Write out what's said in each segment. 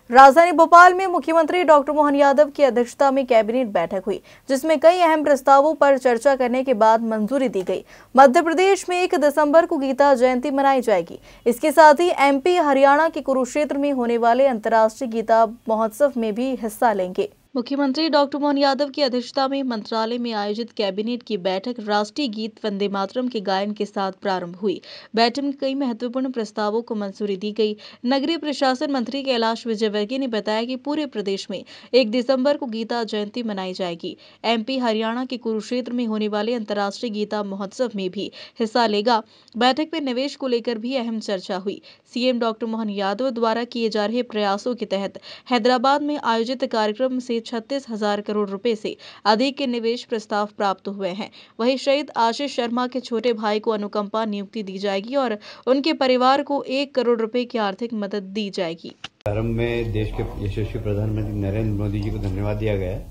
राजधानी भोपाल में मुख्यमंत्री डॉक्टर मोहन यादव की अध्यक्षता में कैबिनेट बैठक हुई, जिसमें कई अहम प्रस्तावों पर चर्चा करने के बाद मंजूरी दी गई। मध्य प्रदेश में 1 दिसंबर को गीता जयंती मनाई जाएगी। इसके साथ ही एमपी हरियाणा के कुरुक्षेत्र में होने वाले अंतर्राष्ट्रीय गीता महोत्सव में भी हिस्सा लेंगे। मुख्यमंत्री डॉक्टर मोहन यादव की अध्यक्षता में मंत्रालय में आयोजित कैबिनेट की बैठक राष्ट्रीय गीत वंदे मातरम के गायन के साथ प्रारंभ हुई। बैठक में कई महत्वपूर्ण प्रस्तावों को मंजूरी दी गई। नगरीय प्रशासन मंत्री कैलाश विजयवर्गीय ने बताया कि पूरे प्रदेश में 1 दिसंबर को गीता जयंती मनाई जाएगी। एमपी हरियाणा के कुरुक्षेत्र में होने वाले अंतर्राष्ट्रीय गीता महोत्सव में भी हिस्सा लेगा। बैठक में निवेश को लेकर भी अहम चर्चा हुई। सीएम डॉक्टर मोहन यादव द्वारा किए जा रहे प्रयासों के तहत हैदराबाद में आयोजित कार्यक्रम से 36,000 करोड़ रुपए से अधिक के निवेश प्रस्ताव प्राप्त हुए हैं। वहीं शहीद आशीष शर्मा के छोटे भाई को अनुकंपा नियुक्ति दी जाएगी और उनके परिवार को 1 करोड़ रुपए की आर्थिक मदद दी जाएगी। प्रारंभ में देश के यशस्वी प्रधानमंत्री नरेंद्र मोदी जी को धन्यवाद दिया गया है,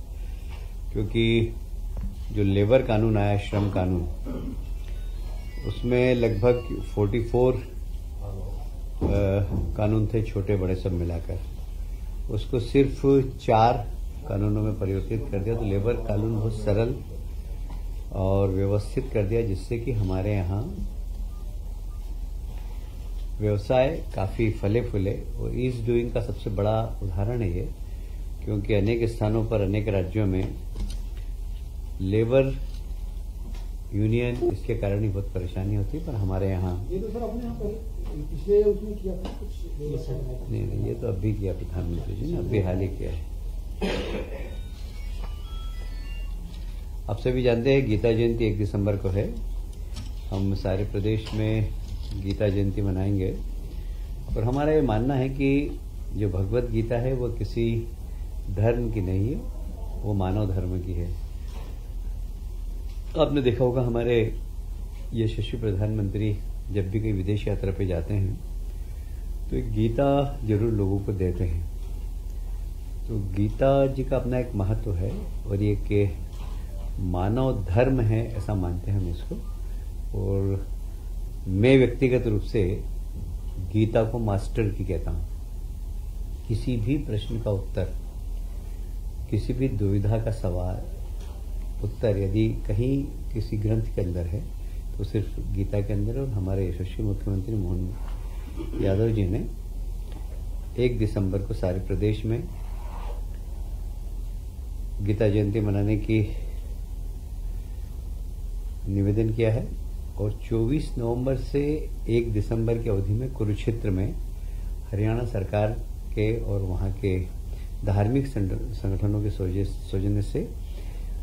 क्योंकि जो लेबर कानून आया, श्रम कानून, उसमें लगभग 44 कानून थे, छोटे बड़े सब मिलाकर। उसको सिर्फ 4 कानूनों में परिवर्तित कर दिया, तो लेबर कानून बहुत सरल और व्यवस्थित कर दिया, जिससे कि हमारे यहाँ व्यवसाय काफी फले फूले। और ईज डूइंग का सबसे बड़ा उदाहरण है ये, क्योंकि अनेक स्थानों पर, अनेक राज्यों में लेबर यूनियन इसके कारण ही बहुत परेशानी होती है, पर हमारे यहाँ ये तो सर अपने यहाँ पिछले उसमें किया था कुछ नहीं, ये तो अभी किया प्रधानमंत्री जी ने, अभी हाल ही किया है। आप सभी जानते हैं गीता जयंती 1 दिसंबर को है। हम सारे प्रदेश में गीता जयंती मनाएंगे और हमारा ये मानना है कि जो भगवत गीता है वो किसी धर्म की नहीं है, वो मानव धर्म की है। आपने देखा होगा हमारे यशस्वी प्रधानमंत्री जब भी कहीं विदेश यात्रा पे जाते हैं तो एक गीता जरूर लोगों को देते हैं। तो गीता जी का अपना एक महत्व है और ये कि मानव धर्म है, ऐसा मानते हैं हम इसको। और मैं व्यक्तिगत रूप से गीता को मास्टर की कहता हूं। किसी भी प्रश्न का उत्तर, किसी भी दुविधा का सवाल उत्तर यदि कहीं किसी ग्रंथ के अंदर है तो सिर्फ गीता के अंदर। और हमारे यशस्वी मुख्यमंत्री मोहन यादव जी ने 1 दिसंबर को सारे प्रदेश में गीता जयंती मनाने की निवेदन किया है और 24 नवंबर से 1 दिसंबर की अवधि में कुरुक्षेत्र में हरियाणा सरकार के और वहां के धार्मिक संगठनों के सौजन्य से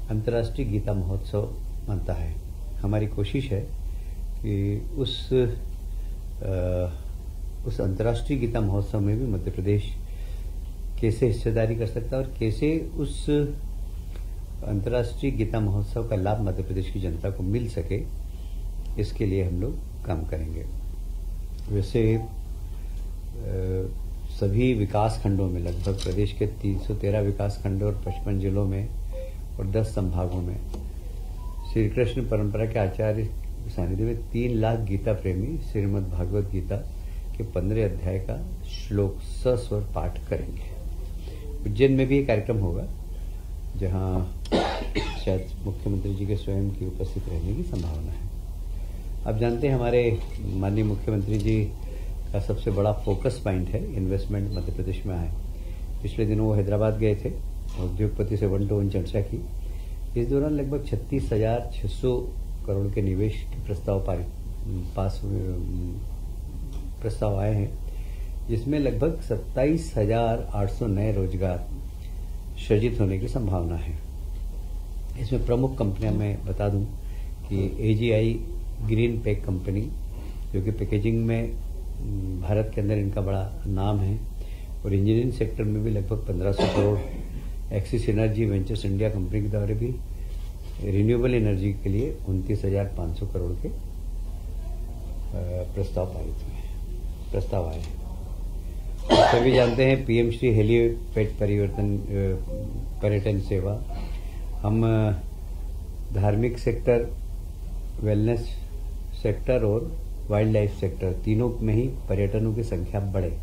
अंतर्राष्ट्रीय गीता महोत्सव मनता है। हमारी कोशिश है कि उस अंतर्राष्ट्रीय गीता महोत्सव में भी मध्य प्रदेश कैसे हिस्सेदारी कर सकता है और कैसे उस अंतर्राष्ट्रीय गीता महोत्सव का लाभ मध्य प्रदेश की जनता को मिल सके, इसके लिए हम लोग काम करेंगे। वैसे सभी विकास खंडों में, लगभग प्रदेश के 313 विकास खंडों और 55 जिलों में और 10 संभागों में श्री कृष्ण परंपरा के आचार्य सानिध्य में 3 लाख गीता प्रेमी श्रीमद् भागवत गीता के 15 अध्याय का श्लोक सस्वर पाठ करेंगे। उज्जैन में भी एक कार्यक्रम होगा जहां शायद मुख्यमंत्री जी के स्वयं की उपस्थित रहने की संभावना है। आप जानते हैं हमारे माननीय मुख्यमंत्री जी का सबसे बड़ा फोकस पॉइंट है इन्वेस्टमेंट मध्य प्रदेश में आए। पिछले दिनों वो हैदराबाद गए थे, उद्योगपति से 1-to-1 चर्चा की। इस दौरान लगभग 36,600 करोड़ के निवेश के प्रस्ताव आए हैं, जिसमें लगभग 27,800 नए रोजगार सृजित होने की संभावना है। इसमें प्रमुख कंपनियां मैं बता दूं कि एजीआई ग्रीन पैक कंपनी, जो कि पैकेजिंग में भारत के अंदर इनका बड़ा नाम है, और इंजीनियरिंग सेक्टर में भी लगभग 1,500 crore. Axis energy ventures India company के द्वारा भी रिन्यूएबल एनर्जी के लिए 29,500 करोड़ के प्रस्ताव आए हैं। सभी जानते हैं पीएम श्री हेलीपैड पर्यटन सेवा। हम धार्मिक सेक्टर, वेलनेस सेक्टर और वाइल्ड लाइफ सेक्टर तीनों में ही पर्यटनों की संख्या बढ़े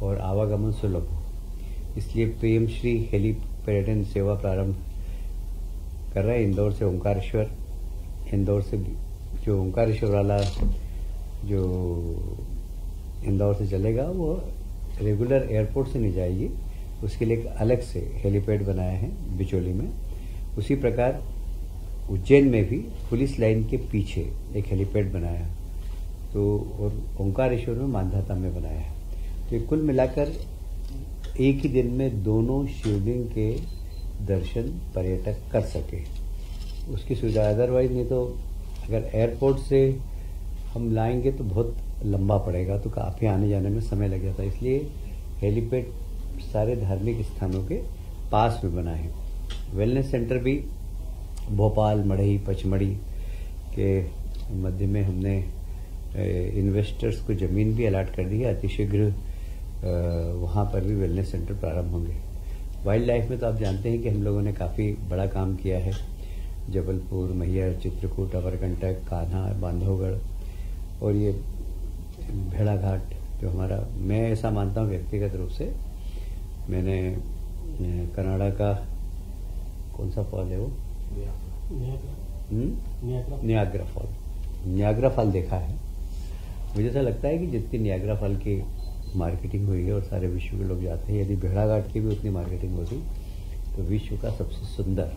और आवागमन सुलभ हो, इसलिए पीएम श्री हेली पर्यटन सेवा प्रारंभ कर रहे हैं इंदौर से ओंकारेश्वर। इंदौर से जो ओंकारेश्वर वाला जो इंदौर से चलेगा वो रेगुलर एयरपोर्ट से नहीं जाएगी, उसके लिए एक अलग से हेलीपैड बनाया है बिचौली में। उसी प्रकार उज्जैन में भी पुलिस लाइन के पीछे एक हेलीपैड बनाया, तो और ओंकारेश्वर में मांधाता में बनाया है। तो कुल मिलाकर एक ही दिन में दोनों शिवलिंग के दर्शन पर्यटक कर सके, उसकी सुविधा। अदरवाइज नहीं तो अगर एयरपोर्ट से हम लाएंगे तो बहुत लंबा पड़ेगा, तो काफ़ी आने जाने में समय लग जाता है। इसलिए हेलीपैड सारे धार्मिक स्थानों के पास में बना है। वेलनेस सेंटर भी भोपाल, मढ़ई, पचमढ़ी के मध्य में हमने इन्वेस्टर्स को ज़मीन भी अलाट कर दी है। अतिशीघ्र वहाँ पर भी वेलनेस सेंटर प्रारंभ होंगे। वाइल्ड लाइफ में तो आप जानते हैं कि हम लोगों ने काफ़ी बड़ा काम किया है। जबलपुर, मैहर, चित्रकूट, अमरकंटक, कान्हा, बांधवगढ़ और ये भेड़ा घाट जो हमारा, मैं ऐसा मानता हूँ व्यक्तिगत रूप से, मैंने कनाडा का कौन सा फॉल है वो, नियाग्रा फॉल देखा है। मुझे ऐसा लगता है कि जितनी नियाग्रा फॉल की मार्केटिंग हुई है और सारे विश्व के लोग जाते हैं, यदि भेड़ा घाट की भी उतनी मार्केटिंग होती तो विश्व का सबसे सुंदर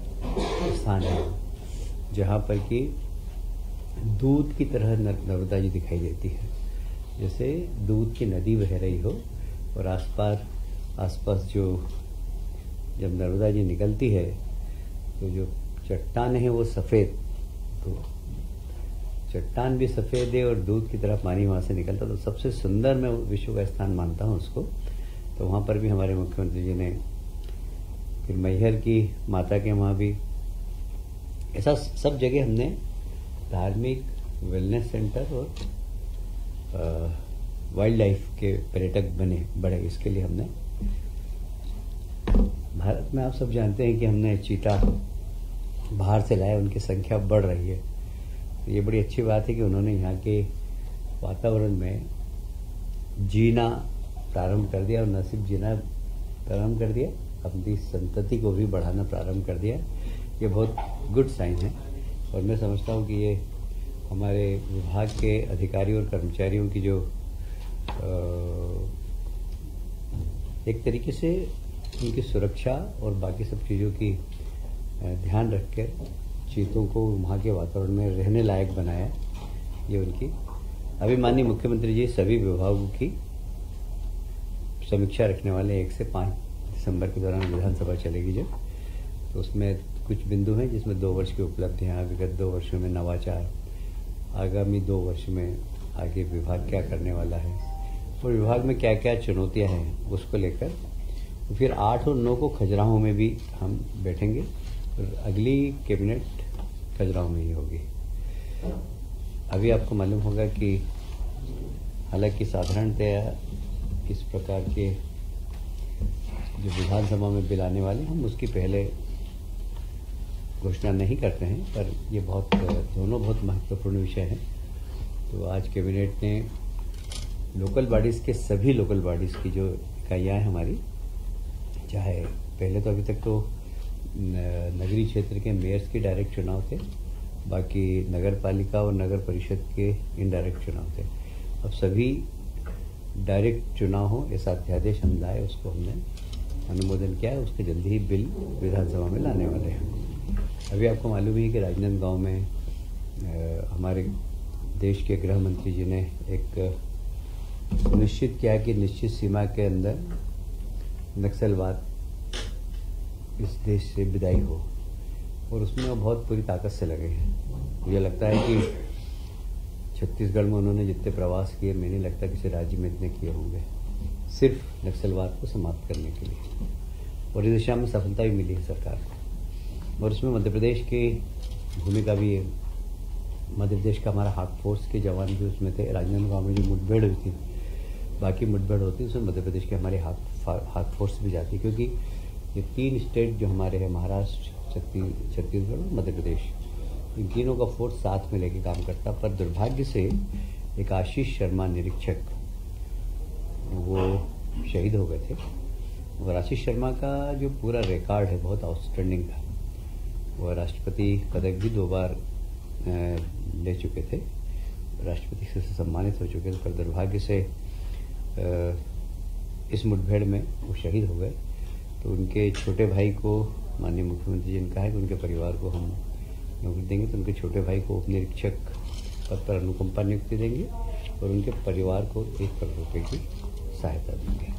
स्थान है, जहाँ पर कि दूध की तरह नर्मदा जी दिखाई देती है, जैसे दूध की नदी बह रही हो और आसपास जो जब नर्मदा जी निकलती है तो जो चट्टान है वो सफ़ेद, तो चट्टान भी सफ़ेद है और दूध की तरह पानी वहाँ से निकलता, तो सबसे सुंदर मैं विश्व का स्थान मानता हूँ उसको। तो वहाँ पर भी हमारे मुख्यमंत्री जी ने, फिर मैहर की माता के वहाँ भी, ऐसा सब जगह हमने धार्मिक, वेलनेस सेंटर और वाइल्ड लाइफ के पर्यटक बढ़े। इसके लिए हमने, भारत में आप सब जानते हैं कि हमने चीता बाहर से लाए, उनकी संख्या बढ़ रही है। ये बड़ी अच्छी बात है कि उन्होंने यहाँ के वातावरण में जीना प्रारंभ कर दिया, और न सिर्फ जीना प्रारंभ कर दिया, अपनी संतति को भी बढ़ाना प्रारंभ कर दिया। ये बहुत गुड साइन है, और मैं समझता हूँ कि ये हमारे विभाग के अधिकारियों और कर्मचारियों की जो एक तरीके से उनकी सुरक्षा और बाकी सब चीज़ों की ध्यान रख कर चीतों को वहाँ के वातावरण में रहने लायक बनाया, ये उनकी। अभी माननीय मुख्यमंत्री जी सभी विभागों की समीक्षा रखने वाले 1 से 5 दिसंबर के दौरान विधानसभा चलेगी जब, तो उसमें कुछ बिंदु हैं जिसमें 2 वर्ष की उपलब्धियाँ, विगत 2 वर्षों में नवाचार, आगामी 2 वर्ष में आगे विभाग क्या करने वाला है और विभाग में क्या क्या चुनौतियाँ हैं उसको लेकर। तो फिर 8 और 9 को खजुराहो में भी हम बैठेंगे, और अगली कैबिनेट खजुराहो में ही होगी। अभी आपको मालूम होगा कि हालांकि साधारणतया इस प्रकार के जो विधानसभा में बिल आने वाले, हम उसकी पहले घोषणा नहीं करते हैं, पर ये दोनों बहुत महत्वपूर्ण विषय हैं। तो आज कैबिनेट ने लोकल बॉडीज़ के, सभी लोकल बॉडीज़ की जो इकाइयाँ हैं हमारी, चाहे पहले तो अभी तक तो नगरीय क्षेत्र के मेयर्स के डायरेक्ट चुनाव थे, बाकी नगर पालिका और नगर परिषद के इनडायरेक्ट चुनाव थे, अब सभी डायरेक्ट चुनाव हो ऐसा अध्यादेश हम लाए, उसको हमने अनुमोदन किया है। उसके जल्दी ही बिल विधानसभा में लाने वाले हैं। अभी आपको मालूम ही है कि राजनांदगांव में हमारे देश के गृह मंत्री जी ने एक निश्चित किया कि निश्चित सीमा के अंदर नक्सलवाद इस देश से विदाई हो, और उसमें वो बहुत पूरी ताकत से लगे हैं। मुझे लगता है कि छत्तीसगढ़ में उन्होंने जितने प्रवास किए, मैं नहीं लगता किसी राज्य में इतने किए होंगे, सिर्फ नक्सलवाद को समाप्त करने के लिए, और इस दिशा में सफलता भी मिली है सरकार को। और उसमें मध्य प्रदेश की भूमिका भी है। मध्य प्रदेश का हमारा हार्ट फोर्स के जवान भी उसमें थे। राजनांदगांव में जो मुठभेड़ हुई थी, बाकी मुठभेड़ होती है, उसमें मध्य प्रदेश के हमारे हार्ट फोर्स भी जाती, क्योंकि ये 3 स्टेट जो हमारे हैं, महाराष्ट्र, छत्तीसगढ़ और मध्य प्रदेश, इन तीनों का फोर्स साथ में लेके काम करता। पर दुर्भाग्य से एक आशीष शर्मा निरीक्षक वो शहीद हो गए थे, और आशीष शर्मा का जो पूरा रिकॉर्ड है बहुत आउटस्टैंडिंग था। वह राष्ट्रपति पदक भी 2 बार ले चुके थे, राष्ट्रपति से सम्मानित हो चुके थे, पर दुर्भाग्य से इस मुठभेड़ में वो शहीद हो गए। तो उनके छोटे भाई को माननीय मुख्यमंत्री जी ने कहा है कि उनके परिवार को हम नौकरी देंगे, तो उनके छोटे भाई को उप निरीक्षक पद पर अनुकंपा नियुक्ति देंगे और उनके परिवार को 1 करोड़ रुपए की सहायता देंगे।